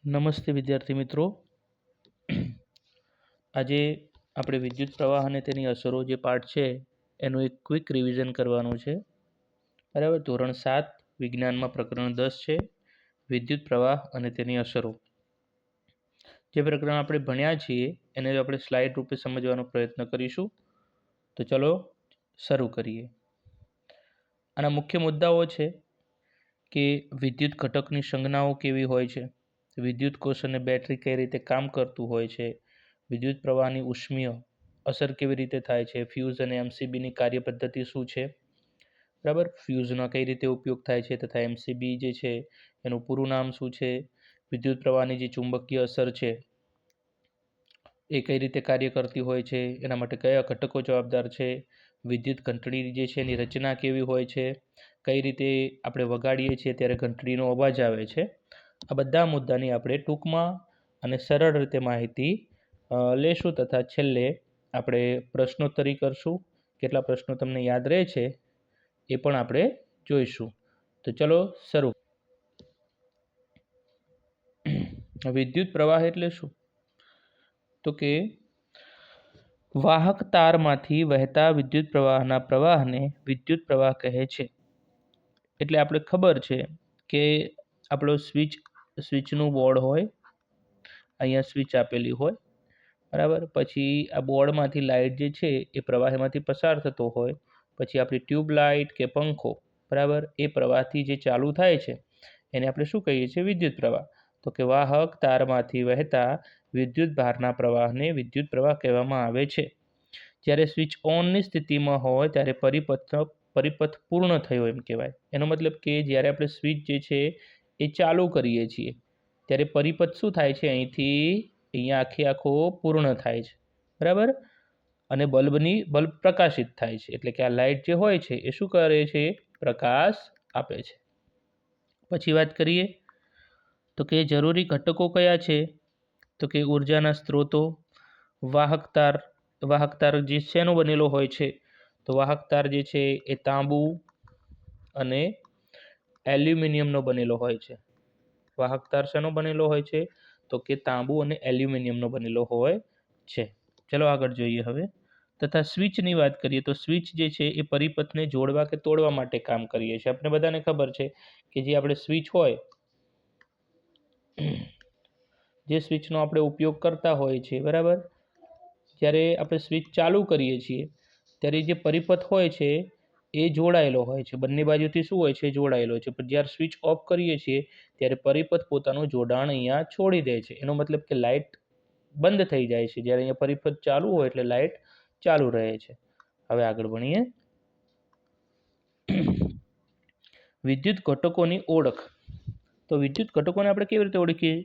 નમસ્તે વિદ્યાર્થી મિત્રો। આજે આપણે વિદ્યુત પ્રવાહ અને તેની અસરો જે પાઠ છે એનું એક ક્વિક રિવિઝન કરવાનું છે। બરાબર, ધોરણ 7 વિજ્ઞાનમાં પ્રકરણ 10 છે વિદ્યુત પ્રવાહ અને તેની અસરો। જે પ્રકરણ આપણે ભણ્યા છીએ એને આપણે સ્લાઇડ રૂપે સમજવાનો પ્રયત્ન કરીશું। તો ચલો શરૂ કરીએ। આના મુખ્ય મુદ્દાઓ છે કે વિદ્યુત ઘટકની સંજ્ઞાઓ કેવી હોય છે, વિદ્યુત કોષ અને બેટરી કઈ રીતે કામ કરતું હોય છે, વિદ્યુત પ્રવાહની ઉષ્મીય અસર કેવી રીતે થાય છે, ફ્યુઝ અને એમસીબીની કાર્યપદ્ધતિ શું છે, બરાબર, ફ્યુઝનો કઈ રીતે ઉપયોગ થાય છે તથા એમસીબી જે છે એનું પૂરું નામ શું છે, વિદ્યુત પ્રવાહની જે ચુંબકીય અસર છે એ કઈ રીતે કાર્ય કરતી હોય છે, એના માટે કયા ઘટકો જવાબદાર છે, વિદ્યુત ઘંટડી જે છે એની રચના કેવી હોય છે, કઈ રીતે આપણે વગાડીએ છીએ ત્યારે ઘંટડીનો અવાજ આવે છે। આ બધા મુદ્દાની આપણે ટૂંકમાં અને સરળ રીતે માહિતી લેશું તથા છેલ્લે આપણે પ્રશ્નોત્તરી કરશું। કેટલા પ્રશ્નો તમને યાદ રહે છે એ પણ આપણે જોઈશું। તો ચલો શરૂ। વિદ્યુત પ્રવાહ એટલે શું? તો કે વાહક તારમાંથી વહેતા વિદ્યુત પ્રવાહના પ્રવાહને વિદ્યુત પ્રવાહ કહે છે। એટલે આપણે ખબર છે કે આપણો સ્વિચનું બોર્ડ હોય, અહીંયા સ્વિચ આપેલી હોય, બરાબર, પછી આ બોર્ડમાંથી લાઇટ જે છે એ પ્રવાહીમાંથી પસાર થતો હોય, પછી આપણી ટ્યુબલાઇટ કે પંખો, બરાબર, એ પ્રવાહથી જે ચાલુ થાય છે એને આપણે શું કહીએ છીએ? વિદ્યુત પ્રવાહ। તો કે વાહક તારમાંથી વહેતા વિદ્યુત ભારના પ્રવાહને વિદ્યુત પ્રવાહ કહેવામાં આવે છે। જ્યારે સ્વિચ ઓનની સ્થિતિમાં હોય ત્યારે પરિપથ પૂર્ણ થયો એમ કહેવાય। એનો મતલબ કે જ્યારે આપણે સ્વિચ જે છે એ ચાલુ કરીએ છીએ ત્યારે પરિપથ શું થાય છે? અહીંયા આખો પૂર્ણ થાય છે, બરાબર, અને બલ્બ પ્રકાશિત થાય છે। એટલે કે આ લાઇટ જે હોય છે એ શું કરે છે? પ્રકાશ આપે છે। પછી વાત કરીએ તો કે જરૂરી ઘટકો કયા છે? તો કે ઉર્જાના સ્ત્રોતો, વાહકતાર જે શેનો બનેલો હોય છે? તો વાહકતાર જે છે એ તાંબુ અને એલ્યુમિનિયમનો બનેલો હોય છે। વાહકતાર શેનો બનેલો હોય છે? તો કે તાંબુ અને એલ્યુમિનિયમનો બનેલો હોય છે। ચલો આગળ જોઈએ હવે। તથા સ્વિચની વાત કરીએ તો સ્વિચ જે છે એ પરિપથને જોડવા કે તોડવા માટે કામ કરીએ છીએ। આપણે બધાને ખબર છે કે જે આપણે સ્વિચ હોય, જે સ્વિચનો આપણે ઉપયોગ કરતા હોઈએ છીએ, બરાબર, જ્યારે આપણે સ્વિચ ચાલુ કરીએ છીએ ત્યારે જે પરિપથ હોય છે એ જોડાયેલો હોય છે, બંને બાજુથી શું હોય છે? જોડાયેલો છે। પણ જ્યારે સ્વિચ ઓફ કરીએ છીએ ત્યારે પરિપથ પોતાનું જોડાણ અહીંયા છોડી દે છે। એનો મતલબ કે લાઇટ બંધ થઈ જાય છે, જ્યારે અહીંયા પરિપથ ચાલુ હોય એટલે લાઇટ ચાલુ રહે છે। હવે આગળ ભણીએ। વિદ્યુત ઘટકોની ઓળખ। તો વિદ્યુત ઘટકોને આપણે કેવી રીતે ઓળખીએ?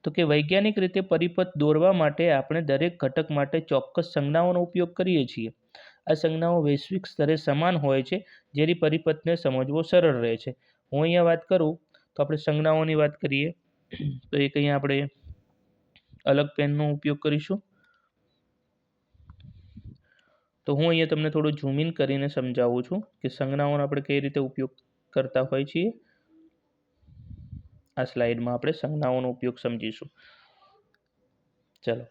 તો કે વૈજ્ઞાનિક રીતે પરિપથ દોરવા માટે આપણે દરેક ઘટક માટે ચોક્કસ સંજ્ઞાઓનો ઉપયોગ કરીએ છીએ। આ સંજ્ઞાઓ વૈશ્વિક સ્તરે સમાન હોય છે, જેથી પરિપથને સમજવો સરળ રહે છે। હું અહીંયા વાત કરું તો આપણે સંજ્ઞાઓની વાત કરીએ તો એક અહીંયા આપણે અલગ પેનનો ઉપયોગ કરીશું। તો હું અહીંયા તમને થોડું ઝૂમ ઇન કરીને સમજાવું છું કે સંજ્ઞાઓનો આપણે કઈ રીતે ઉપયોગ કરતા હોય છીએ। આ સ્લાઇડમાં આપણે સંજ્ઞાઓનો ઉપયોગ સમજીશું। ચલો,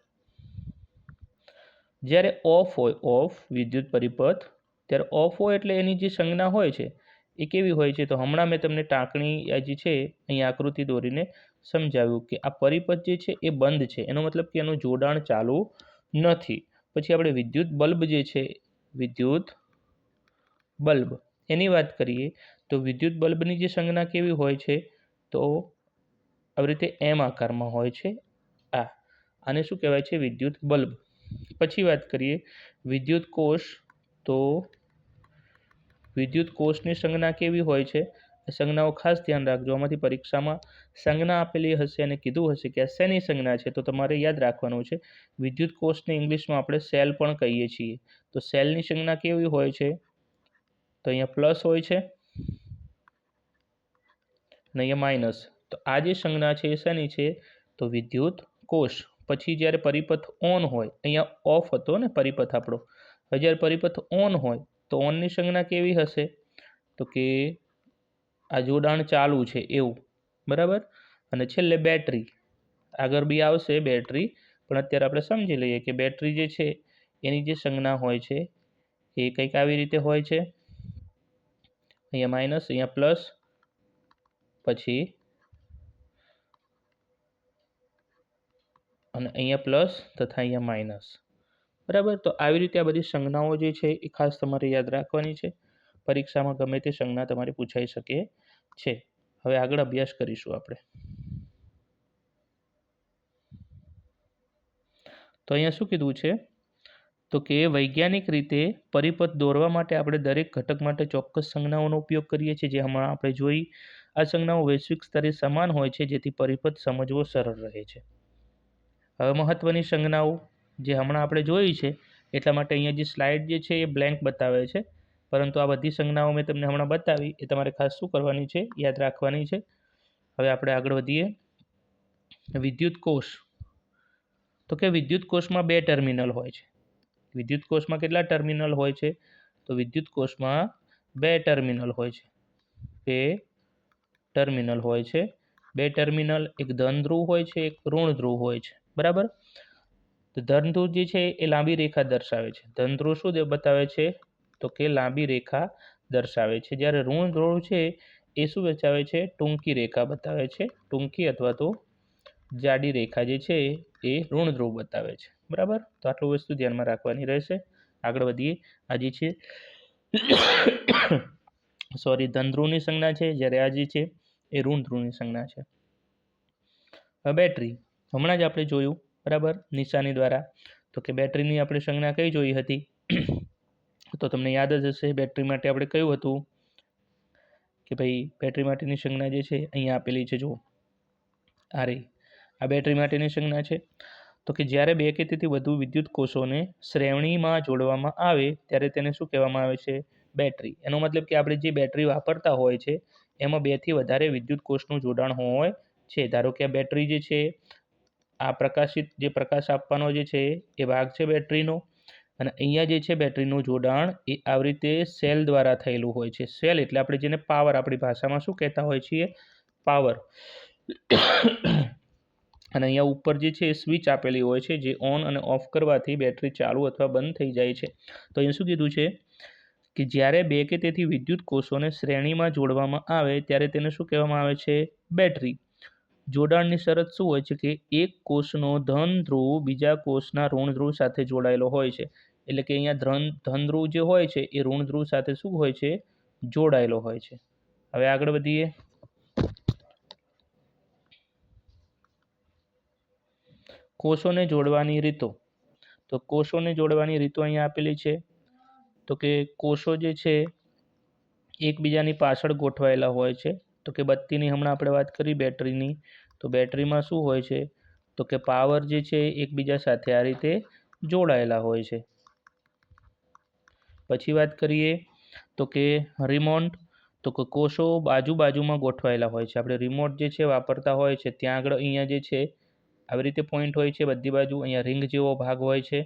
જ્યારે ઓફ વિદ્યુત પરિપથ, ત્યારે ઓફ હોય એટલે એની જે સંજ્ઞા હોય છે એ કેવી હોય છે? તો હમણાં મેં તમને ટાંકણી જે છે અહીંયા આકૃતિ દોરીને સમજાવ્યું કે આ પરિપથ જે છે એ બંધ છે, એનો મતલબ કે એનું જોડાણ ચાલુ નથી। પછી આપણે વિદ્યુત બલ્બ જે છે, વિદ્યુત બલ્બ એની વાત કરીએ તો વિદ્યુત બલ્બની જે સંજ્ઞા કેવી હોય છે? તો આવી રીતે એમ આકારમાં હોય છે। આને શું કહેવાય છે? વિદ્યુત બલ્બ। પછી વાત કરીએ વિદ્યુત કોષ, તો વિદ્યુત કોષની સંજ્ઞા કેવી હોય છે? સંજ્ઞાઓ ખાસ ધ્યાન રાખજો, આમાંથી પરીક્ષામાં સંજ્ઞા આપેલી હશે અને કીધું હશે કે આ શેની સંજ્ઞા છે, તો તમારે યાદ રાખવાનું છે વિદ્યુત કોષને ઇંગ્લિશમાં આપણે સેલ પણ કહીએ છીએ। તો સેલની સંજ્ઞા કેવી હોય છે? તો અહીંયા પ્લસ હોય છે અને અહીંયા માઇનસ। તો આ જે સંજ્ઞા છે એ શેની છે? તો વિદ્યુત કોષ। પછી જ્યારે પરિપથ ઓન હોય, અહીંયા ઓફ હતો ને પરિપથ આપણો, હવે જ્યારે પરિપથ ઓન હોય તો ઓનની સંજ્ઞા કેવી હશે? તો કે આ જોડાણ ચાલુ છે એવું, બરાબર, અને છેલ્લે બેટરી। આગળ બી આવશે બેટરી, પણ અત્યારે આપણે સમજી લઈએ કે બેટરી જે છે એની જે સંજ્ઞા હોય છે એ કંઈક આવી રીતે હોય છે, અહીંયા માઇનસ, અહીંયા પ્લસ, પછી અને અહીંયા પ્લસ તથા અહીંયા માઇનસ, બરાબર. તો આવી રીતે આ બધી સંજ્ઞાઓ જે છે એ ખાસ તમારે યાદ રાખવાની છે. પરીક્ષામાં ગમે તે સંજ્ઞા તમારે પૂછાઈ શકે છે. હવે આગળ અભ્યાસ કરીશું આપણે. તો અહીંયા શું કીધું છે, તો કે વૈજ્ઞાનિક રીતે પરિપથ દોરવા માટે આપણે દરેક ઘટક માટે ચોક્કસ સંજ્ઞાઓનો ઉપયોગ કરીએ છીએ, જે હમણાં આપણે જોઈ. આ સંજ્ઞાઓ વૈશ્વિક સ્તરે સમાન હોય છે, જેથી પરિપથ સમજવો સરળ રહે છે. હવે મહત્વની સંજ્ઞાઓ જે હમણાં આપણે જોઈ છે, એટલા માટે અહીંયા જે સ્લાઇડ જે છે એ બ્લેન્ક બતાવે છે, પરંતુ આ બધી સંજ્ઞાઓ મેં તમને હમણાં બતાવી એ તમારે ખાસ શું કરવાની છે, યાદ રાખવાની છે. હવે આપણે આગળ વધીએ. વિદ્યુત કોષ. તો કે વિદ્યુત કોષમાં 2 ટર્મિનલ હોય છે. વિદ્યુત કોષમાં કેટલા ટર્મિનલ હોય છે, તો વિદ્યુત કોષમાં 2 ટર્મિનલ હોય છે. 2 ટર્મિનલ હોય છે. 2 ટર્મિનલ, એક ધન ધ્રુવ હોય છે, એક ઋણ ધ્રુવ હોય છે, બરાબર. તો ધન ધ્રુવ જે છે એ લાંબી રેખા દર્શાવે છે. ધન ધ્રુવ શું બતાવે છે, તો કે લાંબી રેખા દર્શાવે છે. જ્યારે ઋણ ધ્રુવ છે એ શું બતાવે છે, ટૂંકી રેખા બતાવે છે. ટૂંકી અથવા તો જાડી રેખા જે છે એ ઋણ ધ્રુવ બતાવે છે, બરાબર. તો આટલું વસ્તુ ધ્યાનમાં રાખવાની રહેશે. આગળ વધીએ. આ જે છે સોરી, ધન ધ્રુવની સંજ્ઞા છે, જ્યારે આ જે છે એ ઋણ ધ્રુવની સંજ્ઞા છે. હવે બેટરી હમણાં જ આપણે જોયું, બરાબર, નિશાની દ્વારા. તો કે બેટરીની આપણે સંજ્ઞા કઈ જોઈ હતી, તો તમને યાદ જ હશે. બેટરી માટે આપણે કયું હતું કે ભાઈ બેટરી માટેની સંજ્ઞા જે છે અહીંયા આપેલી છે, જુઓ આ રહી. આ બેટરી માટેની સંજ્ઞા છે. તો કે જ્યારે 2 કે તેથી વધુ વિદ્યુત કોષોને શ્રેણીમાં જોડવામાં આવે ત્યારે તેને શું કહેવામાં આવે છે, બેટરી. એનો મતલબ કે આપણે જે બેટરી વાપરતા હોય છે એમાં 2 થી વધારે વિદ્યુત કોષનું જોડાણ હોય છે. ધારો કે આ બેટરી જે છે, આ પ્રકાશિત જે પ્રકાશ આપવાનો જે છે એ ભાગ છે બેટરીનો, અને અહીંયા જે છે બેટરીનું જોડાણ એ આવી રીતે સેલ દ્વારા થયેલું હોય છે. સેલ એટલે આપણે જેને પાવર, આપણી ભાષામાં શું કહેતા હોય છીએ, પાવર. અને અહીંયા ઉપર જે છે એ સ્વિચ આપેલી હોય છે, જે ઓન અને ઓફ કરવાથી બેટરી ચાલુ અથવા બંધ થઈ જાય છે. તો અહીંયા શું કીધું છે કે જ્યારે 2 કે તેથી વિદ્યુત કોષોને શ્રેણીમાં જોડવામાં આવે ત્યારે તેને શું કહેવામાં આવે છે, બેટરી. જોડાણની શરત શું હોય છે કે એક કોષનો ધન ધ્રુવ બીજા કોષના ઋણ ધ્રુવ સાથે જોડાયેલો હોય છે. એટલે કે અહીંયા ધન ધ્રુવ જે હોય છે એ ઋણ ધ્રુવ સાથે શું હોય છે, જોડાયેલો હોય છે. હવે આગળ વધીએ. કોષોને જોડવાની રીતો. તો કોષોને જોડવાની રીતો અહીંયા આપેલી છે. તો કે કોષો જે છે એકબીજાની પાછળ ગોઠવાયેલા હોય છે. તો કે બત્તીની હમણાં આપણે વાત કરી બેટરીની, તો બેટરીમાં શું હોય છે, તો કે પાવર જે છે એકબીજા સાથે આ રીતે જોડાયેલા હોય છે. પછી વાત કરીએ તો કે રિમોટ. તો કે કોષો બાજુમાં ગોઠવાયેલા હોય છે. આપણે રિમોટ જે છે વાપરતા હોય છે ત્યાં આગળ અહીંયા જે છે આવી રીતે પોઈન્ટ હોય છે બધી બાજુ. અહીંયા રિંગ જેવો ભાગ હોય છે,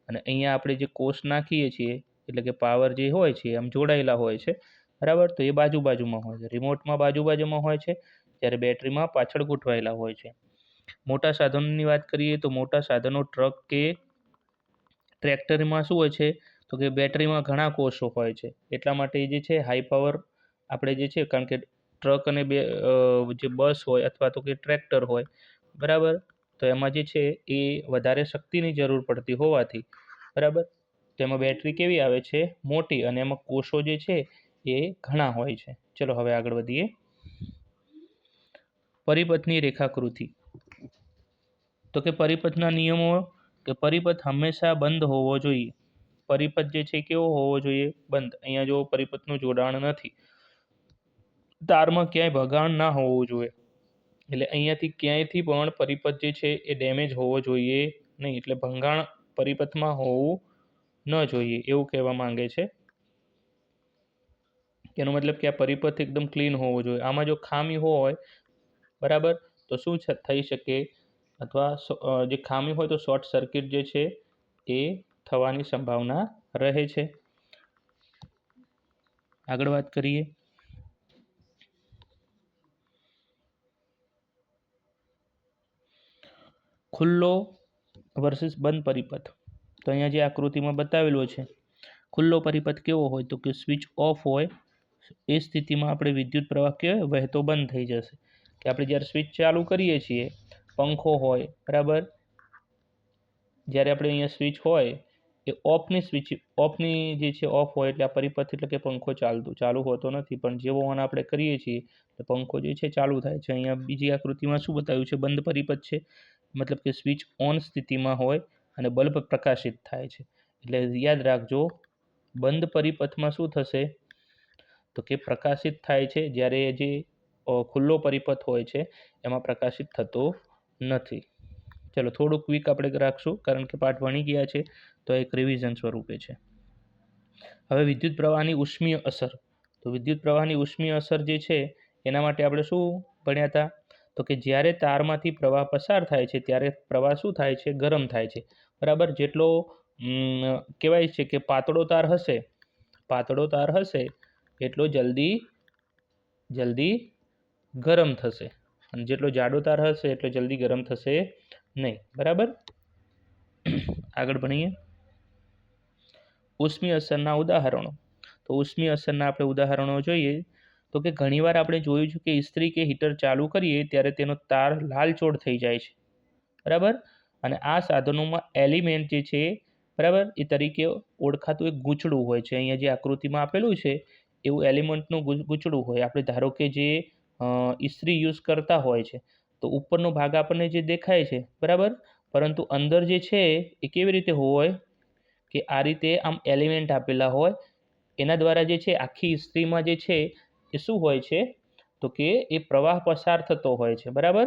અને અહીંયા આપણે જે કોષ નાખીએ છીએ એટલે કે પાવર જે હોય છે આમ જોડાયેલા હોય છે, બરાબર. તો એ બાજુમાં હોય છે. રિમોટમાં બાજુમાં હોય છે, જ્યારે બેટરીમાં પાછળ ગોઠવાયેલા હોય છે. મોટા સાધનોની વાત કરીએ તો મોટા સાધનો, ટ્રક કે ટ્રેક્ટરમાં શું હોય છે, તો કે બેટરીમાં ઘણા કોષો હોય છે. એટલા માટે એ જે છે હાઈ પાવર આપણે જે છે, કારણ કે ટ્રક અને જે બસ હોય અથવા તો કે ટ્રેક્ટર હોય, બરાબર, તો એમાં જે છે એ વધારે શક્તિની જરૂર પડતી હોવાથી, બરાબર, તેમાં બેટરી કેવી આવે છે, મોટી, અને એમાં કોષો જે છે એ ઘણા હોય છે. ચલો હવે આગળ વધીએ. પરિપથની રેખાકૃતિ. તો કે પરિપથના નિયમો, કે પરિપથ હંમેશા બંધ હોવો જોઈએ. પરિપથ જે છે કેવો હોવો જોઈએ, બંધ. અહીંયા જો પરિપથનું જોડાણ નથી, તારમાં ક્યાંય ભગાણ ના હોવું જોઈએ. એટલે અહીંયાથી ક્યાંયથી પણ પરિપથ જે છે એ ડેમેજ હોવો જોઈએ નહીં, એટલે ભંગાણ પરિપથમાં હોવું ન જોઈએ એવું કહેવા માંગે છે. એનો મતલબ કે આ પરિપથ એકદમ ક્લીન હોવો જોઈએ. આમાં જો ખામી હોય, બરાબર, તો શું થઈ શકે, અથવા જે ખામી હોય તો શોર્ટ સર્કિટ જે છે એ થવાની સંભાવના રહે છે. આગળ વાત કરીએ. ખુલ્લો વર્સિસ બંધ પરિપથ. તો અહીંયા જે આકૃતિમાં બતાવેલો છે, ખુલ્લો પરિપથ કેવો હોય તો કે સ્વિચ ઓફ હોય એ સ્થિતિમાં આપણે વિદ્યુત પ્રવાહ કેવો વહેતો બંધ થઈ જશે. કે આપણે જ્યારે સ્વિચ ચાલુ કરીએ છીએ, પંખો હોય બરાબર, જ્યારે આપણે અહીંયા સ્વિચ હોય એ ઓફની જે છે ઓફ હોય એટલે આ પરિપથ એટલે કે પંખો ચાલુ હોતો નથી, પણ જેવો ઓન આપણે કરીએ છીએ તો પંખો જે છે ચાલુ થાય છે. અહીંયા બીજી આકૃતિમાં શું બતાવ્યું છે, બંધ પરિપથ છે, મતલબ કે સ્વિચ ઓન સ્થિતિમાં હોય અને બલ્બ પ્રકાશિત થાય છે. એટલે યાદ રાખજો, બંધ પરિપથમાં શું થશે તો કે પ્રકાશિત થાય છે, જ્યારે જે ખુલ્લો પરિપથ હોય છે એમાં પ્રકાશિત થતો નથી. ચલો થોડુંક ક્વિક આપણે રાખશું, કારણ કે પાઠ ભણી ગયા છે તો એક રિવિઝન સ્વરૂપે છે. હવે વિદ્યુત પ્રવાહની ઉષ્મીય અસર. તો વિદ્યુત પ્રવાહની ઉષ્મીય અસર જે છે એના માટે આપણે શું ભણ્યા હતા તો કે જ્યારે તારમાંથી પ્રવાહ પસાર થાય છે ત્યારે પ્રવાહ શું થાય છે, ગરમ થાય છે બરાબર. જેટલો કહેવાય છે કે પાતળો તાર હશે એટલો જલ્દી ગરમ થશે, અને જેટલો જાડો તાર હશે એટલો જલ્દી ગરમ થશે નહીં બરાબર. આગળ ભણીએ ઉષ્મીય અસરના ઉદાહરણો. તો ઉષ્મીય અસરના આપણે ઉદાહરણો જોઈએ તો કે ઘણીવાર આપણે જોયું છે કે ઇસ્ત્રી કે હીટર ચાલુ કરીએ ત્યારે તેનો તાર લાલચોળ થઈ જાય છે બરાબર. અને આ સાધનોમાં એલિમેન્ટ જે છે બરાબર એ તરીકે ઓળખાતું એક ગૂંચળું હોય છે. અહીંયા જે આકૃતિમાં આપેલું છે એવું એલિમેન્ટનું ગૂંચળું હોય. આપણે ધારો કે જે ઇસ્ત્રી યુઝ કરતા હોય છે તો ઉપરનો ભાગ આપણને જે દેખાય છે બરાબર, પરંતુ અંદર જે છે એ કેવી રીતે હોય કે આ રીતે આમ એલિમેન્ટ આપેલા હોય, એના દ્વારા જે છે આખી ઇસ્ત્રીમાં જે છે એ શું હોય છે તો કે એ પ્રવાહ પસાર થતો હોય છે બરાબર.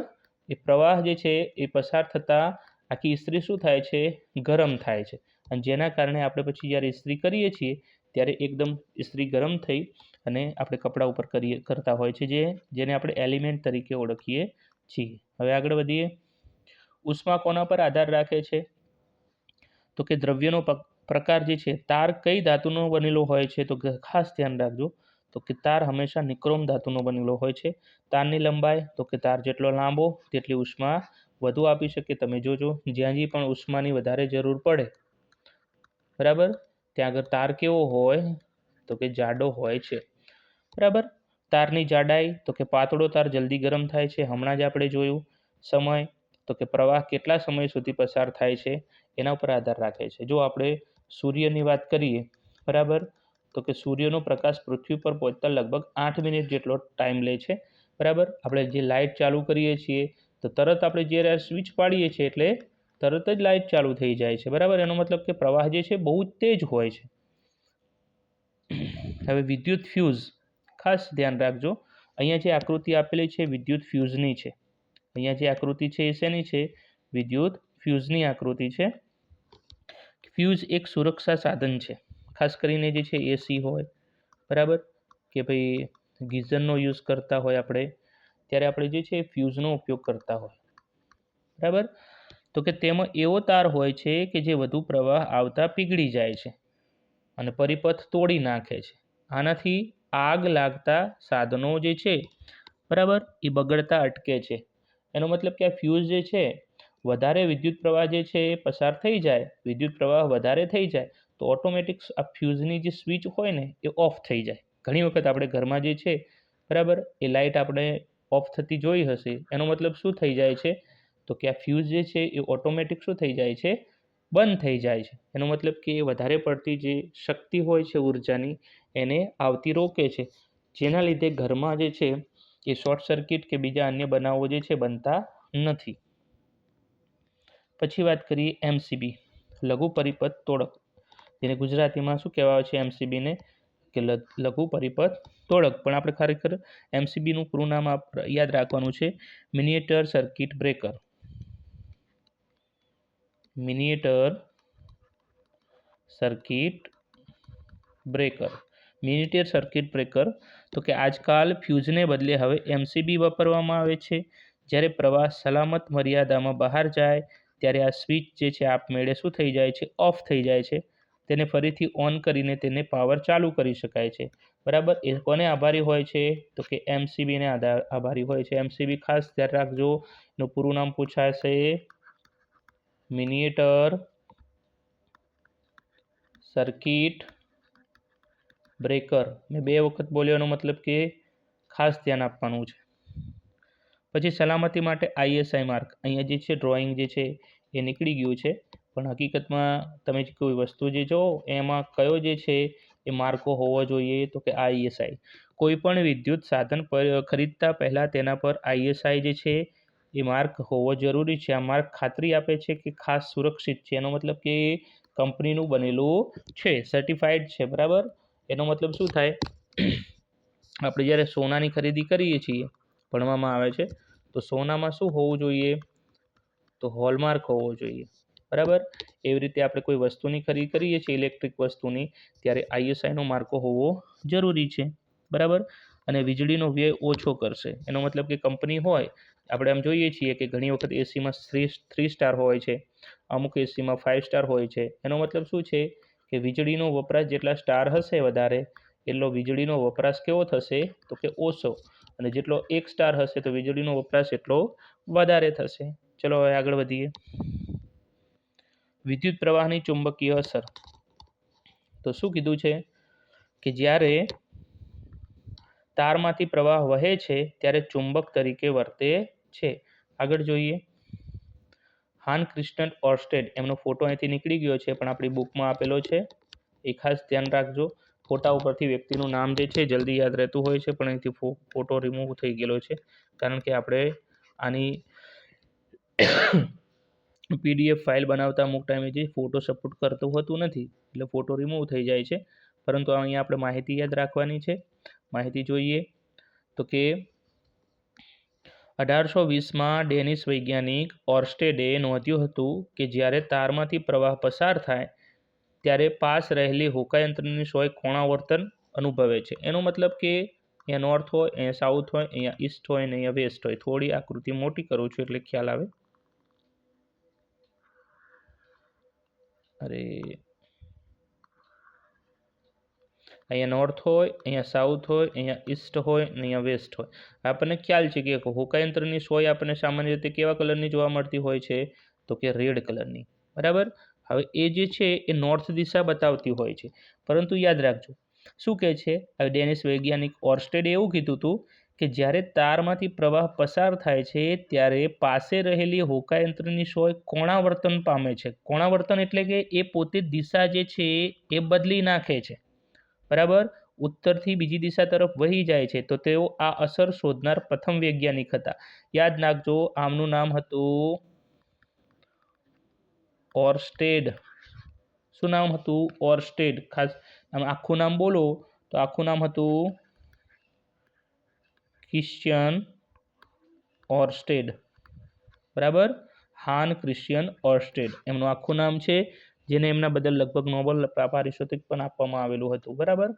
એ પ્રવાહ જે છે એ પસાર થતાં આખી ઇસ્ત્રી શું થાય છે, ગરમ થાય છે, અને જેના કારણે આપણે પછી જ્યારે ઇસ્ત્રી કરીએ છીએ ત્યારે એકદમ ઇસ્ત્રી ગરમ થઈ અને આપણે કપડા ઉપર કરતા હોય છે, જેને આપણે એલિમેન્ટ તરીકે ઓળખીએ છીએ. હવે આગળ વધીએ. ઉષ્મા કોના પર આધાર રાખે છે તો કે દ્રવ્યનો પ્રકાર જે છે, તાર કઈ ધાતુનો બનેલો હોય છે તો ખાસ ધ્યાન રાખજો તો કે તાર હંમેશા નિક્રોમ ધાતુનો બનેલો હોય છે. તારની લંબાઈ તો કે તાર જેટલો લાંબો તેટલી ઉષ્મા વધુ આપી શકે. તમે જોજો જ્યાં પણ ઉષ્માની વધારે જરૂર પડે બરાબર ત્યાં આગળ તાર કેવો હોય તો કે જાડો હોય છે બરાબર. તારની જાડાઈ તો કે પાતળો તાર જલ્દી ગરમ થાય છે, હમણાં જ આપણે જોયું. સમય તો કે પ્રવાહ કેટલા સમય સુધી પસાર થાય છે એના ઉપર આધાર રાખે છે. જો આપણે સૂર્યની વાત કરીએ બરાબર તો કે સૂર્યનો પ્રકાશ પૃથ્વી પર પહોંચતા લગભગ 8 મિનિટ જેટલો ટાઈમ લે છે બરાબર. આપણે જે લાઇટ ચાલુ કરીએ છીએ તો તરત આપણે જ્યારે સ્વિચ પાડીએ છીએ એટલે તરત જ લાઇટ ચાલુ થઈ જાય છે બરાબર. એનો મતલબ કે પ્રવાહ જે છે બહુ જ તેજ હોય છે. હવે વિદ્યુત ફ્યુઝ, ખાસ ધ્યાન રાખજો, અહીંયા જે આકૃતિ આપેલી છે વિદ્યુત ફ્યુઝની છે. અહીંયા જે આકૃતિ છે એ શેની છે, વિદ્યુત ફ્યુઝની આકૃતિ છે. ફ્યુઝ એક સુરક્ષા સાધન છે, ખાસ કરીને જે છે એસી હોય બરાબર કે ભાઈ ગીઝરનો યુઝ કરતા હોય આપણે, ત્યારે આપણે જે છે ફ્યુઝનો ઉપયોગ કરતા હોય બરાબર. તો કે તેમાં એવો તાર હોય છે કે જે વધુ પ્રવાહ આવતા પીગળી જાય છે અને પરિપથ તોડી નાખે છે. આનાથી આગ લાગતા સાધનો જે છે બરાબર એ બગડતા અટકે છે. એનો મતલબ કે આ ફ્યુઝ જે છે વધારે વિદ્યુત પ્રવાહ જે છે એ પસાર થઈ જાય, વિદ્યુત પ્રવાહ વધારે થઈ જાય તો ઓટોમેટિક આ ફ્યુઝની જે સ્વિચ હોય ને એ ઓફ થઈ જાય. ઘણી વખત આપણે ઘરમાં જે છે બરાબર એ લાઇટ આપણે ઓફ થતી જોઈ હશે. એનો મતલબ શું થઈ જાય છે તો કે આ ફ્યુઝ જે છે એ ઓટોમેટિક શું થઈ જાય છે, બંધ થઈ જાય છે. એનો મતલબ કે એ વધારે પડતી જે શક્તિ હોય છે ઉર્જાની એને આવતી રોકે છે, જેના લીધે ઘરમાં જે છે એ શોર્ટ સર્કિટ કે બીજા અન્ય બનાવો જે છે બનતા નથી. પછી વાત કરીએ એમસીબી, લઘુ પરિપથ તોડક, જેને ગુજરાતીમાં શું કહેવાય છે એમસીબીને કે લઘુ પરિપથ તોડક. પણ આપણે ખરેખર એમસીબીનું પૂરું નામ યાદ રાખવાનું છે, miniature circuit breaker. Miniature circuit breaker. Miniature circuit breaker તો કે આજકાલ ફ્યુઝને બદલે હવે એમસીબી વાપરવામાં આવે છે. જ્યારે પ્રવાહ સલામત મર્યાદામાં બહાર જાય ત્યારે આ સ્વિચ જે છે આપમેળે શું થઈ જાય છે, ઓફ થઈ જાય છે. તેને ફરીથી ઓન કરીને તેને પાવર ચાલુ કરી શકાય છે બરાબર. એ કોને આભારી હોય છે તો કે એમસીબીને આભારી હોય છે. એમસીબી ખાસ ધ્યાન રાખજો, એનું પૂરું નામ પૂછાશે મિનિએચર સર્કિટ બ્રેકર. મેં 2 વખત બોલ્યો, એનો મતલબ કે ખાસ ધ્યાન આપવાનું છે. પછી સલામતી માટે ISI માર્ક. અહીંયા જે છે ડ્રોઈંગ જે છે એ નીકળી ગયું છે, પણ હકીકતમાં તમે કોઈ વસ્તુ જે જો એમાં કયો જે છે એ માર્કો હોવો જોઈએ, તો કે ISI. કોઈ પણ વિદ્યુત સાધન ખરીદતા પહેલાં તેના પર ISI જે છે એ માર્ક હોવો જરૂરી છે. આ માર્ક ખાતરી આપે છે કે ખાસ સુરક્ષિત છે, એનો મતલબ કે કંપનીનું બનેલું છે, સર્ટિફાઈડ છે. બરાબર, એનો મતલબ શું થાય, આપણે જ્યારે સોનાની ખરીદી કરીએ છીએ, ભણવામાં આવે છે, તો સોનામાં શું હોવું જોઈએ, તો હોલમાર્ક હોવો જોઈએ. બરાબર, એવી રીતે આપણે કોઈ વસ્તુની ખરીદી કરીએ છીએ, ઇલેક્ટ્રિક વસ્તુની, ત્યારે ISIનો માર્કો હોવો જરૂરી છે. બરાબર, અને વીજળીનો વ્યય ઓછો કરશે. એનો મતલબ કે કંપની હોય, આપણે આમ જોઈએ છીએ કે ઘણી વખત એસીમાં 3 સ્ટાર હોય છે, અમુક એસીમાં 5 સ્ટાર હોય છે. એનો મતલબ શું છે કે વીજળીનો વપરાશ જેટલા સ્ટાર હશે વધારે, એટલો વીજળીનો વપરાશ કેવો થશે, તો કે ઓછો. અને જેટલો 1 સ્ટાર હશે તો વીજળીનો વપરાશ એટલો વધારે થશે. ચલો હવે આગળ વધીએ. વિદ્યુત પ્રવાહની ચુંબકીય અસર. તો શું કીધું છે કે જ્યારે તારમાંથી પ્રવાહ વહે છે ત્યારે ચુંબક તરીકે વર્તે છે. આગળ જોઈએ. હાન ક્રિસ્ટન ઓર્સ્ટેડ. એમનો ફોટો અહીંથી નીકળી ગયો છે, પણ આપણી બુકમાં આપેલો છે, એ ખાસ ધ્યાન રાખજો. ફોટા ઉપરથી વ્યક્તિનું નામ જે છે જલ્દી યાદ રહેતું હોય છે, પણ અહીંથી ફોટો રિમૂવ થઈ ગયેલો છે, કારણ કે આપણે આની PDF ફાઇલ બનાવતા અમુક ટાઈમે જે ફોટો સપોર્ટ કરતું હોતું નથી, એટલે ફોટો રિમૂવ થઈ જાય છે. પરંતુ અહીંયા આપણે માહિતી યાદ રાખવાની છે. માહિતી જોઈએ તો કે 1820માં ડેનિશ વૈજ્ઞાનિક ઓર્સ્ટેડે નોંધ્યું હતું કે જ્યારે તારમાંથી પ્રવાહ પસાર થાય ત્યારે પાસ રહેલી હોકાયંત્રની સોય કોણાવર્તન અનુભવે છે. એનો મતલબ કે અહીંયા નોર્થ હોય, અહીંયા સાઉથ હોય, અહીંયા ઈસ્ટ હોય અને અહીંયા વેસ્ટ હોય. થોડી આકૃતિ મોટી કરું છું એટલે ખ્યાલ આવે. અહીંયા નોર્થ હોય, અહીંયા સાઉથ હોય, અહીંયા ઈસ્ટ હોય અને અહીંયા વેસ્ટ હોય. આપણને ખ્યાલ છે કે હોકાયંત્રની સોય આપણને સામાન્ય રીતે કેવા કલરની જોવા મળતી હોય છે, તો કે રેડ કલરની. બરાબર, હવે એ જે છે એ નોર્થ દિશા બતાવતી હોય છે, પરંતુ યાદ રાખજો શું કહે છે, હવે ડેનિશ વૈજ્ઞાનિક ઓર્સ્ટેડે એવું કીધું હતું કે જ્યારે તારમાંથી પ્રવાહ પસાર થાય છે ત્યારે પાસે રહેલી હોકાયંત્રની સોય કોણાવર્તન પામે છે. કોણાવર્તન એટલે કે એ પોતે દિશા જે છે એ બદલી નાખે છે. બરાબર, ઉત્તરથી બીજી દિશા તરફ વહી જાય છે. તો તેઓ આ અસર શોધનાર પ્રથમ વૈજ્ઞાનિક હતા. યાદ રાખજો, આમનું નામ હતું ઓર્સ્ટેડ. શું નામ હતું, ઓર્સ્ટેડ. ખાસ આમ આખું નામ બોલો તો આખું નામ હતું ક્રિશ્ચિયન ઓર્સ્ટેડ. બરાબર, હાન ક્રિશ્ચિયન ઓર્સ્ટેડ એમનું આખું નામ છે, જેને એમના બદલ લગભગ નોબેલ પારિતોષિક પણ આપવામાં આવેલું હતું. બરાબર,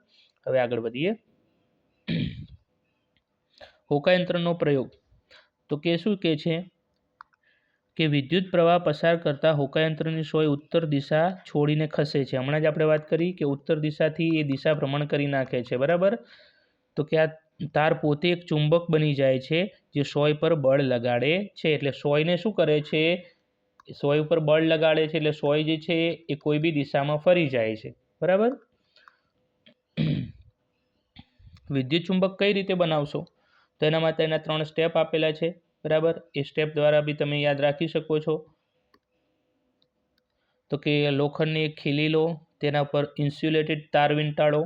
હવે આગળ વધીએ. હોકાયંત્રનો પ્રયોગ. તો કે શું કહે છે કે વિદ્યુત પ્રવાહ પસાર કરતા હોકાયંત્રની સોય ઉત્તર દિશા છોડીને ખસે છે. હમણાં જ આપણે વાત કરી કે ઉત્તર દિશાથી એ દિશા ભ્રમણ કરી નાખે છે. બરાબર, તો કે આ તાર પોતે એક ચુંબક બની જાય છે જે સોય પર બળ લગાડે છે. એટલે સોયને શું કરે છે, સોય ઉપર બળ લગાડે છે, એટલે સોય જે છે એ કોઈ બી દિશામાં ફરી જાય છે. બરાબર, વિદ્યુત ચુંબક કઈ રીતે બનાવશો, તો એના માટે એના 3 સ્ટેપ આપેલા છે. બરાબર, એ સ્ટેપ દ્વારા બી તમે યાદ રાખી શકો છો. તો કે લોખંડની એક ખીલી લો, તેના પર ઇન્સ્યુલેટેડ તાર વીંટાળો.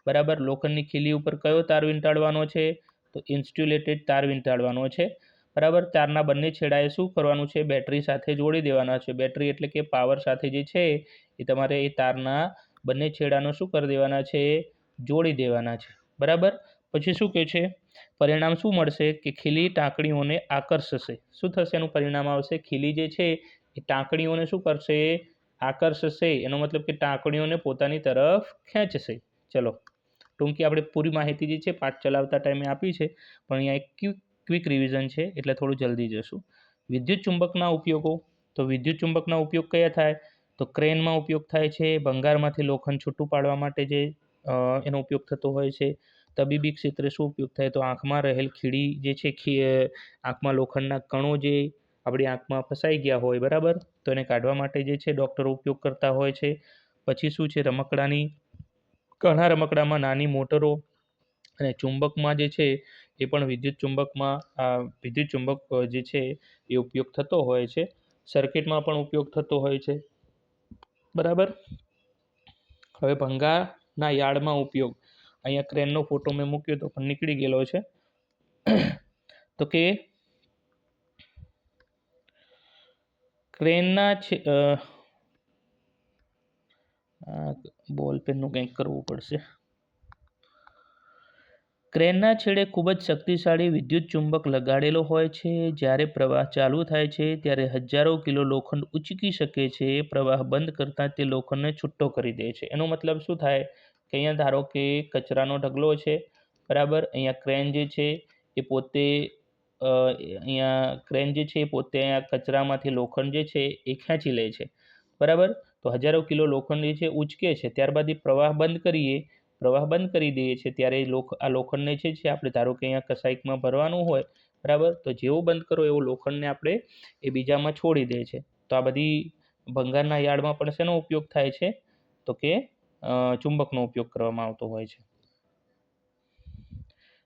બરાબર, લોખંડની ખીલી ઉપર કયો તાર વીંટાળવાનો છે, તો ઇન્સ્યુલેટેડ તાર વીંટાળવાનો છે. બરાબર, તારના બંને છેડાએ શું કરવાનું છે, બેટરી સાથે જોડી દેવાના છે. બેટરી એટલે કે પાવર સાથે જે છે એ તમારે એ તારના બંને છેડાનો શું કરી દેવાના છે, જોડી દેવાના છે. બરાબર, પછી શું કહે છે, પરિણામ શું મળશે કે ખીલી ટાંકણીઓને આકર્ષશે. શું થશે, એનું પરિણામ આવશે, ખીલી જે છે એ ટાંકણીઓને શું કરશે, આકર્ષશે. એનો મતલબ કે ટાંકણીઓને પોતાની તરફ ખેંચશે. ચલો, ટૂંકી આપણે પૂરી માહિતી જે છે પાઠ ચલાવતા ટાઈમે આપી છે, પણ અહીંયા એક ક્વિક રિવિઝન છે એટલે થોડું જલ્દી જશું. વિદ્યુત ચુંબકના ઉપયોગો. તો વિદ્યુત ચુંબકના ઉપયોગ કયા થાય, તો ક્રેનમાં ઉપયોગ થાય છે, ભંગારમાંથી લોખંડ છૂટું પાડવા માટે જે એનો ઉપયોગ થતો હોય છે. તબીબી ક્ષેત્રે શું ઉપયોગ થાય, તો આંખમાં રહેલ ખીડી જે છે, આંખમાં લોખંડના કણો જે આપણી આંખમાં ફસાઈ ગયા હોય, બરાબર, તો એને કાઢવા માટે જે છે ડૉક્ટરો ઉપયોગ કરતા હોય છે. પછી શું છે, ઘણા રમકડામાં નાની મોટરો અને ચુંબકમાં જે છે એ પણ વિદ્યુત ચુંબક જે છે એ ઉપયોગ થતો હોય છે. સર્કિટમાં પણ ઉપયોગ થતો હોય છે, બરાબર. હવે ભંગારના યાર્ડમાં ઉપયોગ, અહીંયા ક્રેનનો ફોટો મેં મૂક્યો તો પણ નીકળી ગયેલો છે. તો કે ક્રેનના બોલ પેનનું કંઈક કરવું પડશે. ક્રેનના છેડે ખૂબ જ શક્તિશાળી વિદ્યુત ચુંબક લગાડેલો હોય છે. જ્યારે પ્રવાહ ચાલુ થાય છે ત્યારે હજારો કિલો લોખંડ ઉંચકી શકે છે. પ્રવાહ બંધ કરતાં તે લોખંડને છૂટો કરી દે છે. એનો મતલબ શું થાય કે અહીંયા ધારો કે કચરાનો ઢગલો છે, બરાબર. અહીંયા ક્રેન જે છે એ પોતે અહીંયા કચરામાંથી લોખંડ જે છે એ ખેંચી લે છે, બરાબર. તો હજારો કિલો લોખંડ જે છે ઉંચકે છે, ત્યારબાદ એ પ્રવાહ બંધ કરી દઈએ છીએ ત્યારે આ લોખંડને છે આપણે ધારો કે અહીંયા કસાઈકમાં ભરવાનું હોય, બરાબર. તો જેવું બંધ કરો એવું લોખંડને આપણે એ બીજામાં છોડી દે છે. તો આ બધી ભંગારના યાર્ડમાં પણ શેનો ઉપયોગ થાય છે, તો કે ચુંબકનો ઉપયોગ કરવામાં આવતો હોય છે.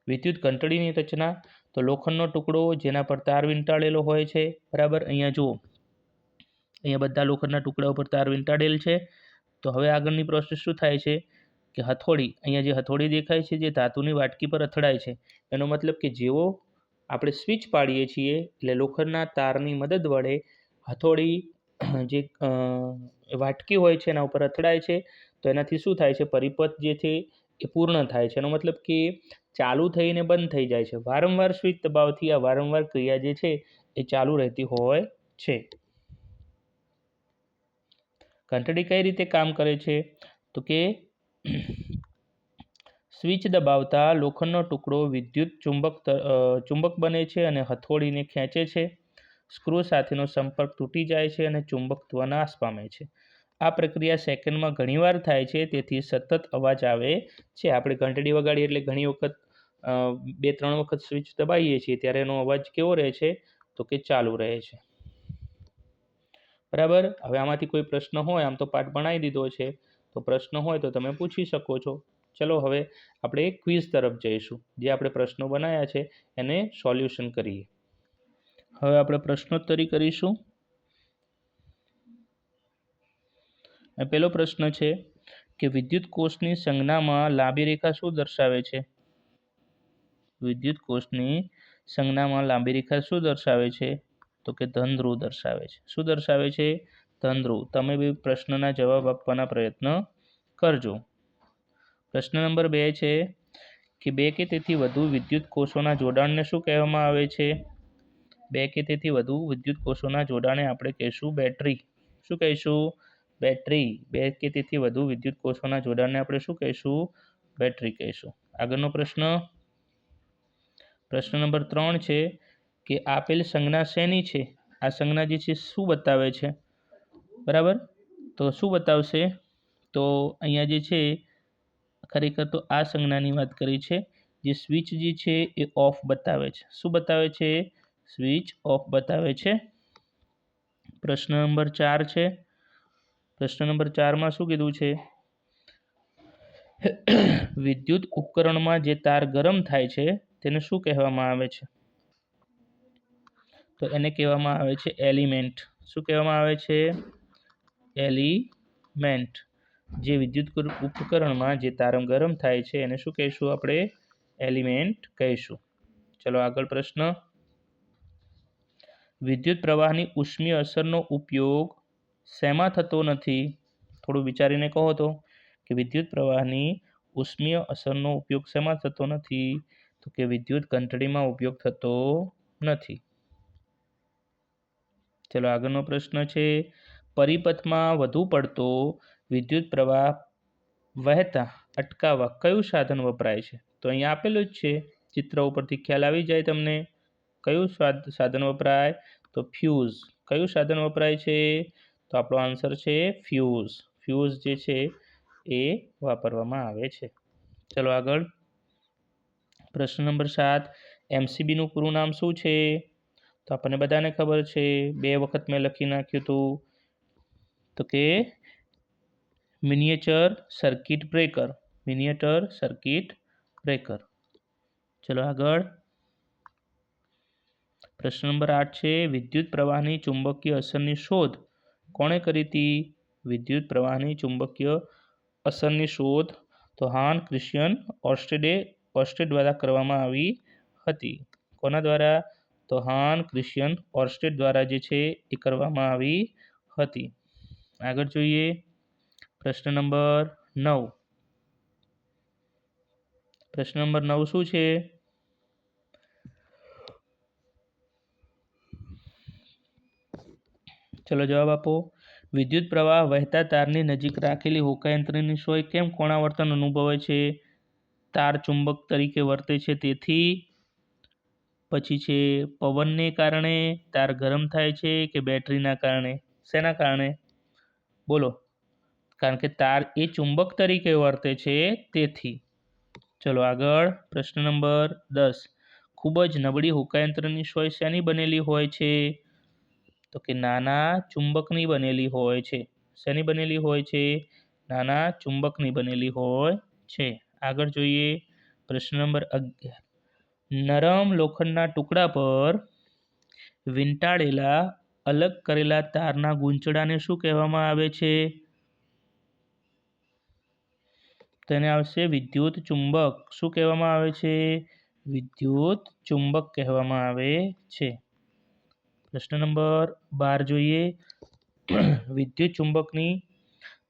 વિદ્યુત ઘંટડીની રચના, તો લોખંડનો ટુકડો જેના પર તાર વીંટાળેલો હોય છે, બરાબર. અહીંયા જુઓ, અહીંયા બધા લોખંડના ટુકડા ઉપર તાર વીંટાળેલ છે. તો હવે આગળની પ્રોસેસ શું થાય છે કે અહીંયા જે હથોડી દેખાય છે જે ધાતુની વાટકી પર અથડાય છે, એનો મતલબ કે જેવો આપણે સ્વિચ પાડીએ છીએ એટલે લોખંડના તારની મદદ વડે હથોડી જે વાટકી હોય છે એના ઉપર અથડાય છે. તો એનાથી શું થાય છે, પરિપથ જે છે એ પૂર્ણ થાય છે. એનો મતલબ કે ચાલુ થઈને બંધ થઈ જાય છે. વારંવાર સ્વિચ દબાવથી આ વારંવાર ક્રિયા જે છે એ ચાલુ રહેતી હોય છે. ઘંટડી કઈ રીતે કામ કરે છે, તો કે સ્વિચ દબાવતા લોખંડનો ટુકડો વિદ્યુત ચુંબક બને છે અને હથોડીને ખેંચે છે. સ્ક્રૂ સાથેનો સંપર્ક તૂટી જાય છે અને ચુંબકત્વ નાશ પામે છે. આ પ્રક્રિયા સેકન્ડમાં ઘણીવાર થાય છે, તેથી સતત અવાજ આવે છે. આપણે ઘંટડી વગાડીએ એટલે ઘણી વખત 2-3 વખત સ્વિચ દબાવીએ છીએ ત્યારે એનો અવાજ કેવો રહે છે, તો કે ચાલુ રહે છે, બરાબર. હવે આમાંથી કોઈ પ્રશ્ન હોય, આમ તો પાઠ ભણાવી દીધો છે, તો પ્રશ્ન હોય તો તમે પૂછી શકો છો. ચલો હવે આપણે એક ક્વિઝ તરફ જઈશું. જે આપણે પ્રશ્નો બનાવ્યા છે એને સોલ્યુશન કરીએ. હવે આપણે પ્રશ્નોત્તરી કરીશું. પહેલો પ્રશ્ન છે કે વિદ્યુત કોષની સંજ્ઞામાં લાંબી રેખા શું દર્શાવે છે? વિદ્યુત કોષની સંજ્ઞામાં લાંબી રેખા શું દર્શાવે છે, તો કે ધન ધ્રુવ દર્શાવે છે. શું દર્શાવે છે? ધન ધ્રુવ. તમે બી પ્રશ્નના જવાબ આપવાના પ્રયત્ન કરજો. પ્રશ્ન નંબર 2 છે કે 2 કે તેથી વધુ વિદ્યુત કોષોના જોડાણને શું કહેવામાં આવે છે? 2 કે તેથી વધુ વિદ્યુત કોષોના જોડાણને આપણે કહીશું બેટરી. શું કહીશું? બેટરી. 2 કે તેથી વધુ વિદ્યુત કોષોના જોડાણને આપણે શું કહીશું? બેટરી કહીશું. આગળનો પ્રશ્ન નંબર 3 છે કે આપેલ સંજ્ઞા શેની છે? આ સંજ્ઞા જે છે શું બતાવે છે, બરાબર. તો શું બતાવશે? તો અહીંયા જે છે ખરેખર તો આ સંજ્ઞાની વાત કરી છે. જે સ્વિચ જે છે એ ઓફ બતાવે છે. શું બતાવે છે? સ્વિચ ઓફ બતાવે છે. પ્રશ્ન નંબર 4 છે. પ્રશ્ન નંબર 4માં શું કીધું છે? વિદ્યુત ઉપકરણમાં જે તાર ગરમ થાય છે તેને શું કહેવામાં આવે છે? તો એને કહેવામાં આવે છે એલિમેન્ટ. શું કહેવામાં આવે છે? એલિમેન્ટ. જે વિદ્યુત ઉપકરણમાં જે તાર ગરમ થાય છે એને શું કહીશું આપણે? એલિમેન્ટ કહીશું. ચલો આગળ પ્રશ્ન. વિદ્યુત પ્રવાહની ઉષ્મીય અસરનો ઉપયોગ શેમાં થતો નથી? થોડું વિચારીને કહો તો કે વિદ્યુત પ્રવાહની ઉષ્મીય અસરનો ઉપયોગ શેમાં થતો નથી? તો કે વિદ્યુત ઘંટડીમાં ઉપયોગ થતો નથી. ચલો આગળનો પ્રશ્ન છે પરિપથમાં વધુ પડતો વિદ્યુત પ્રવાહ વહેતા અટકાવવા કયું સાધન વપરાય છે? તો અહીંયા આપેલું જ છે, ચિત્ર ઉપરથી ખ્યાલ આવી જાય તમને. કયું સાધન વપરાય? તો ફ્યુઝ. કયું સાધન વપરાય છે? તો આપણો આન્સર છે ફ્યુઝ. ફ્યુઝ જે છે એ વાપરવામાં આવે છે. ચલો આગળ. પ્રશ્ન નંબર 7 એમસીબીનું પૂરું નામ શું છે? તો તો આપણને બધાને ખબર છે, 2 વખત મેં લખી નાખ્યું હતું, તો કે miniature circuit breaker. Miniature circuit breaker. ચલો આગળ. પ્રશ્ન નંબર 8 છે, વિદ્યુત પ્રવાહની ચુંબકીય અસરની શોધ કોણે કરી હતી? વિદ્યુત પ્રવાહની ચુંબકીય અસરની શોધ તો હાન ક્રિશ્ચિયન ઓર્સ્ટેડ દ્વારા કરવામાં આવી હતી. કોના દ્વારા? તો હાન ક્રિશ્ચિયન ઓર્સ્ટેડ દ્વારા જે છે એ કરવામાં આવી હતી. આગળ જોઈએ પ્રશ્ન નંબર 9. પ્રશ્ન નંબર 9 શું છે? ચલો જવાબ આપો. વિદ્યુત પ્રવાહ વહેતા તારની નજીક રાખેલી હોકાયંત્રની સોય કેમ કોણાવર્તન અનુભવે છે? તાર ચુંબક તરીકે વર્તે છે તેથી. પછી છે પવનને કારણે, તાર ગરમ થાય છે કે બેટરીના કારણે? શેના કારણે? બોલો. કારણ કે તાર એ ચુંબક તરીકે વર્તે છે તેથી. ચલો આગળ. પ્રશ્ન નંબર 10. ખૂબ જ નબળી હોકાયંત્રની સોય શેની બનેલી હોય છે? તો કે નાના ચુંબકની બનેલી હોય છે. શેની બનેલી હોય છે? નાના ચુંબકની બનેલી હોય છે. આગળ જોઈએ પ્રશ્ન નંબર 11. નરમ લોખંડના ટુકડા પર વીંટાળેલા અલગ કરેલા તારના ગૂંચળાને શું કહેવામાં આવે છે? તેને આવશે વિદ્યુત ચુંબક. શું કહેવામાં આવે છે? વિદ્યુત ચુંબક કહેવામાં આવે છે. પ્રશ્ન નંબર 12 જોઈએ. વિદ્યુત ચુંબકની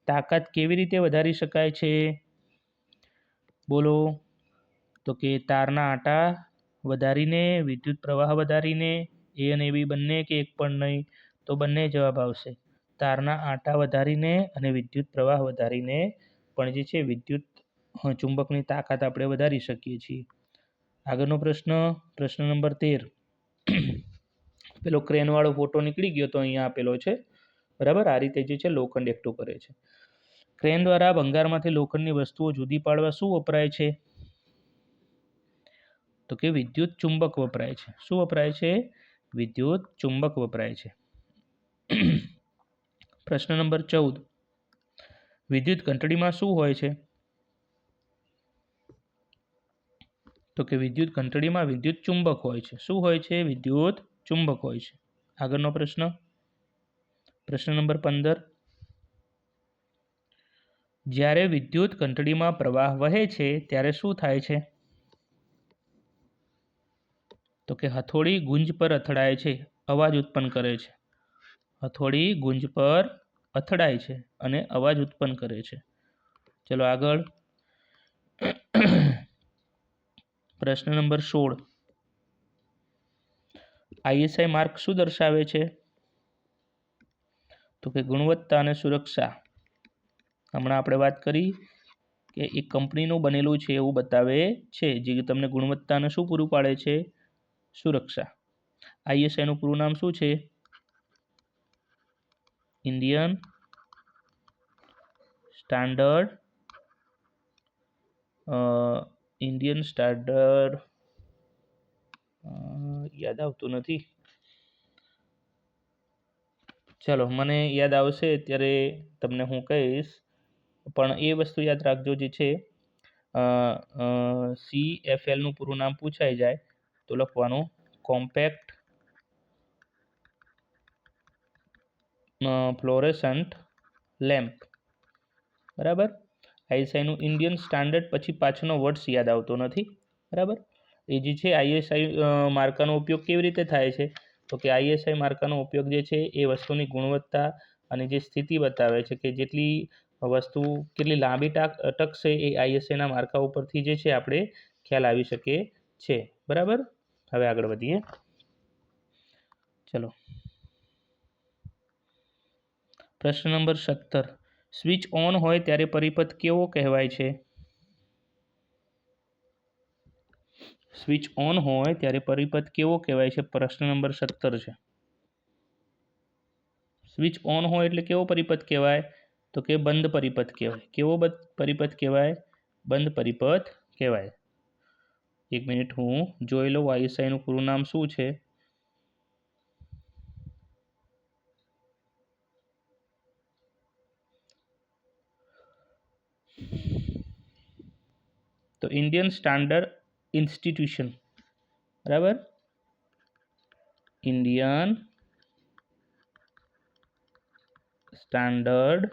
તાકાત કેવી રીતે વધારી શકાય છે? બોલો. તો કે તારના આંટા વધારીને, વિદ્યુત પ્રવાહ વધારીને, એ અને બી બંને કે એક પણ નહીં? તો બંને જવાબ આવશે. તારના આંટા વધારીને અને વિદ્યુત પ્રવાહ વધારીને પણ જે છે વિદ્યુત ચુંબકની તાકાત આપણે વધારી શકીએ છીએ. આગળનો પ્રશ્ન. પ્રશ્ન નંબર 13. પેલો ક્રેનવાળો ફોટો નીકળી ગયો તો અહીંયા આપેલો છે, બરાબર. આ રીતે જે છે લોખંડ એકઠું કરે છે. ક્રેન દ્વારા ભંગારમાંથી લોખંડની વસ્તુઓ જુદી પાડવા શું વપરાય છે? તો કે વિદ્યુત ચુંબક વપરાય છે. શું વપરાય છે? વિદ્યુત ચુંબક વપરાય છે. પ્રશ્ન નંબર 14. વિદ્યુત ઘંટડીમાં શું હોય છે? તો કે વિદ્યુત ઘંટડીમાં વિદ્યુત ચુંબક હોય છે. શું હોય છે? વિદ્યુત ચુંબક હોય છે. આગળનો પ્રશ્ન. પ્રશ્ન નંબર 15. જ્યારે વિદ્યુત ઘંટડીમાં પ્રવાહ વહે છે ત્યારે શું થાય છે? તો કે હથોડી ગુંજ પર અથડાય છે, અવાજ ઉત્પન્ન કરે છે. હથોડી ગુંજ પર અથડાય છે અને અવાજ ઉત્પન્ન કરે છે. ચલો આગળ. પ્રશ્ન નંબર 16. ISI માર્ક શું દર્શાવે છે? તો કે ગુણવત્તા અને સુરક્ષા. હમણાં આપણે વાત કરી કે એક કંપનીનું બનેલું છે એવું બતાવે છે, જે તમને ગુણવત્તાને શું પૂરું પાડે છે? સુરક્ષા. ISI નું પૂરું નામ શું છે? ઇન્ડિયન સ્ટાન્ડર્ડ યાદ આવતું નથી. ચલો મને યાદ આવશે ત્યારે તમને હું કહીશ, પણ એ વસ્તુ યાદ રાખજો જે છે CFL નું પૂરું નામ પૂછાઈ જાય તો લખવાનું કોમ્પેક્ટ ફ્લોરેસન્ટ લેમ્પ. બરાબર. ISI નું ઇન્ડિયન સ્ટાન્ડર્ડ પછી પાછળનો વર્ડ્સ યાદ આવતો નથી. બરાબર. એ જે છે ISI માર્કાનો ઉપયોગ કેવી રીતે થાય છે? તો કે ISI માર્કાનો ઉપયોગ જે છે એ વસ્તુની ગુણવત્તા અને જે સ્થિતિ બતાવે છે કે જેટલી વસ્તુ કેટલી લાંબી ટકશે એ ISIના માર્કા ઉપરથી જે છે આપણે ખ્યાલ આવી શકે છે. બરાબર. હવે આગળ વધીએ. ચલો. પ્રશ્ન નંબર 17. સ્વિચ ઓન હોય ત્યારે પરિપથ કેવો કહેવાય છે? સ્વિચ ઓન હોય ત્યારે પરિપથ કેવો કહેવાય છે? પ્રશ્ન નંબર 17 છે. સ્વિચ ઓન હોય એટલે કેવો પરિપથ કહેવાય? તો કે બંધ પરિપથ કહેવાય. કેવો પરિપથ કહેવાય? બંધ પરિપથ કહેવાય. એક મિનિટ હું જોઈ લઉં ISI નું પૂરું નામ શું છે. તો ઇન્ડિયન સ્ટાન્ડર્ડ ઇન્સ્ટિટ્યુશન, બરાબર, ઇન્ડિયન સ્ટાન્ડર્ડ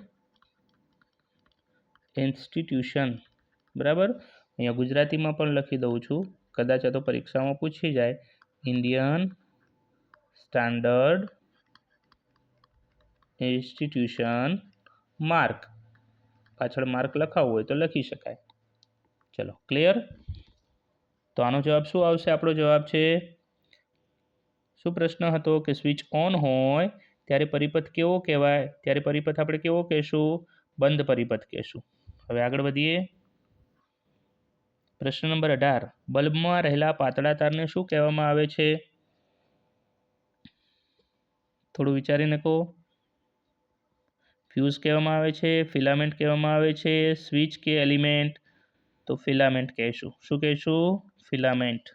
ઇન્સ્ટિટ્યુશન, બરાબર. અહીંયા ગુજરાતીમાં પણ લખી દઉં છું, કદાચ આ તો પરીક્ષામાં પૂછી જાય. ઇન્ડિયન સ્ટાન્ડર્ડ ઇન્સ્ટિટ્યુશન માર્ક, પાછળ માર્ક લખાવવું હોય તો લખી શકાય. ચલો, ક્લિયર. તો આનો જવાબ શું આવશે? આપણો જવાબ છે, શું પ્રશ્ન હતો કે સ્વિચ ઓન હોય ત્યારે પરિપથ કેવો કહેવાય? ત્યારે પરિપથ આપણે કેવો કહેશું? બંધ પરિપથ કહેશું. હવે આગળ વધીએ. પ્રશ્ન નંબર 18, બલ્બમાં રહેલા પાતળા તારને શું કહેવામાં આવે છે? થોડું વિચારીને કહો. ફ્યુઝ કહેવામાં આવે છે, ફિલામેન્ટ કહેવામાં આવે છે, સ્વિચ કે એલિમેન્ટ? તો ફિલામેન્ટ કહેશું. શું કહેશું? ફિલામેન્ટ.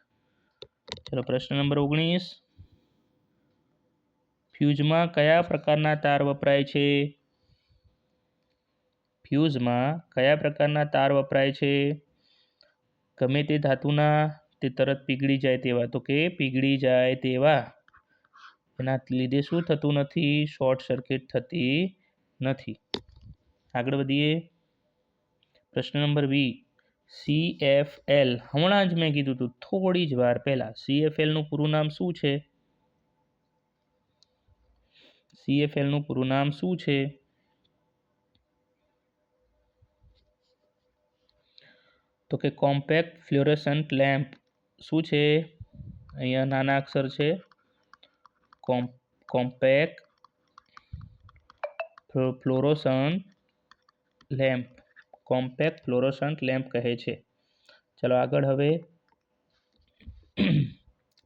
ચલો, પ્રશ્ન નંબર 19, ફ્યુઝમાં કયા પ્રકારના તાર વપરાય છે? ફ્યુઝમાં કયા પ્રકારના તાર વપરાય છે? ગમે તે ધાતુના, તે તરત પીગળી જાય તેવા, તો કે પીગળી જાય તેવા. એના લીધે શું થતું નથી? શોર્ટ સર્કિટ થતી નથી. આગળ વધીએ. પ્રશ્ન નંબર 20, CFL, હમણાં જ મેં કીધું હતું થોડી જ વાર પહેલા, CFL નું પૂરું નામ શું છે? CFL નું પૂરું નામ શું છે? તો કે કોમ્પેક્ટ ફ્લોરોસન્ટ લેમ્પ. શું છે? અહીંયા નાના અક્ષર છે, compact fluorescent lamp, compact fluorescent lamp કહે છે. ચલો આગળ. હવે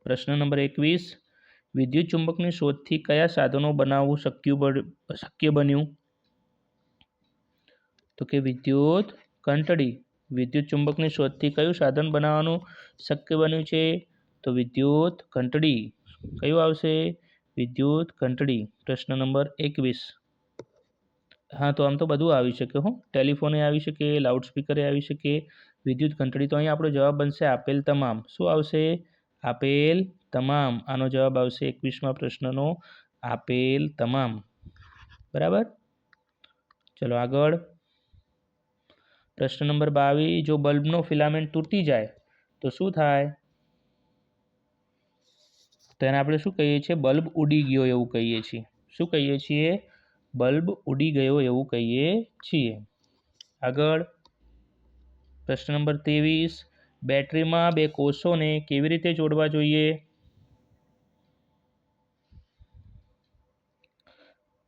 પ્રશ્ન નંબર 21, વિદ્યુત ચુંબકની શોધથી કયા સાધનો બનાવવું શક્ય બન્યું? તો કે વિદ્યુત ઘંટડી. વિદ્યુત ચુંબકની શોધથી કયું સાધન બનાવવાનું શક્ય બન્યું છે? તો વિદ્યુત ઘંટડી. કયું આવશે? વિદ્યુત ઘંટડી. પ્રશ્ન નંબર 21. હા, તો આમ તો બધું આવી શકે હો, ટેલિફોને આવી શકે, લાઉડસ્પીકરે આવી શકે, વિદ્યુત ઘંટડી. તો અહીં આપણો જવાબ બનશે આપેલ તમામ. શું આવશે? આપેલ તમામ. આનો જવાબ આવશે 21મા પ્રશ્નનો આપેલ તમામ. બરાબર. ચલો આગળ. પ્રશ્ન નંબર 22, જો બલ્બનો ફિલામેન્ટ તૂટી જાય તો શું થાય? તો એને આપણે શું કહીએ છીએ? બલ્બ ઉડી ગયો એવું કહીએ છીએ. શું કહીએ છીએ? બલ્બ ઉડી ગયો એવું કહીએ છીએ. આગળ. પ્રશ્ન નંબર 23, બેટરીમાં બે કોષોને કેવી રીતે જોડવા જોઈએ?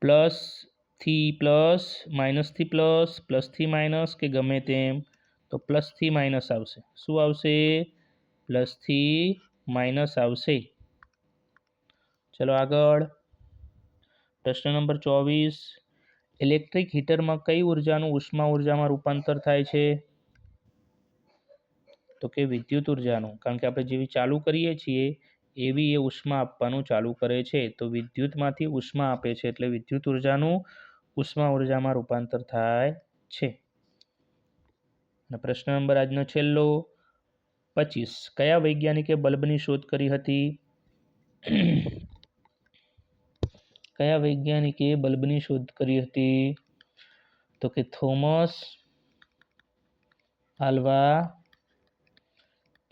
પ્લસથી પ્લસ, માઇનસથી પ્લસ, પ્લસથી માઇનસ, કે ગમે તેમ? તો પ્લસથી માઇનસ આવશે. શું આવશે? પ્લસથી માઇનસ આવશે. ચલો આગળ. પ્રશ્ન નંબર 24, ઇલેક્ટ્રિક હીટરમાં કઈ ઉર્જાનું ઉષ્મા ઉર્જામાં રૂપાંતર થાય છે? તો કે વિદ્યુત ઉર્જાનું, કારણ કે આપણે જેવી ચાલુ કરીએ છીએ એવી એ ઉષ્મા આપવાનું ચાલુ કરે છે. તો વિદ્યુતમાંથી ઉષ્મા આપે છે એટલે વિદ્યુત ઉર્જાનું ઉષ્મા ઉર્જામાં રૂપાંતર થાય છે. અને પ્રશ્ન નંબર આજનો છેલ્લો 25, કયા વૈજ્ઞાનિકે બલ્બની શોધ કરી હતી? કયા વૈજ્ઞાનિકે બલ્બની શોધ કરી હતી? તો કે થોમસ આલ્વા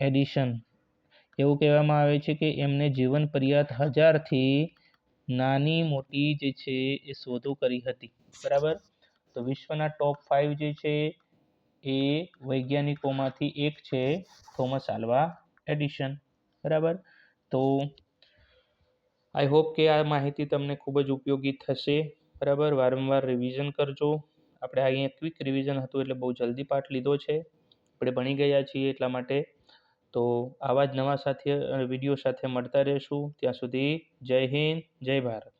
એડિશન. એવું કહેવામાં આવે છે કે એમને જીવન પર્યંત 1000થી નાની મોટી જે છે એ શોધો કરી હતી. બરાબર. તો વિશ્વના ટોપ 5 જે છે એ વૈજ્ઞાનિકોમાંથી એક છે થોમસ આલ્વા એડિશન. બરાબર. તો આઈ હોપ કે આ માહિતી તમને ખૂબ જ ઉપયોગી થશે. બરાબર. વારંવાર રિવિઝન કરજો. આપણે અહીંયા ક્વિક રિવિઝન હતું એટલે બહુ જલ્દી પાઠ લીધો છે, આપણે ભણી ગયા છીએ એટલા માટે. તો આવા જ નવા વિડીયો સાથે મળતા રહેશું. ત્યાં સુધી જય હિન્દ, જય ભારત.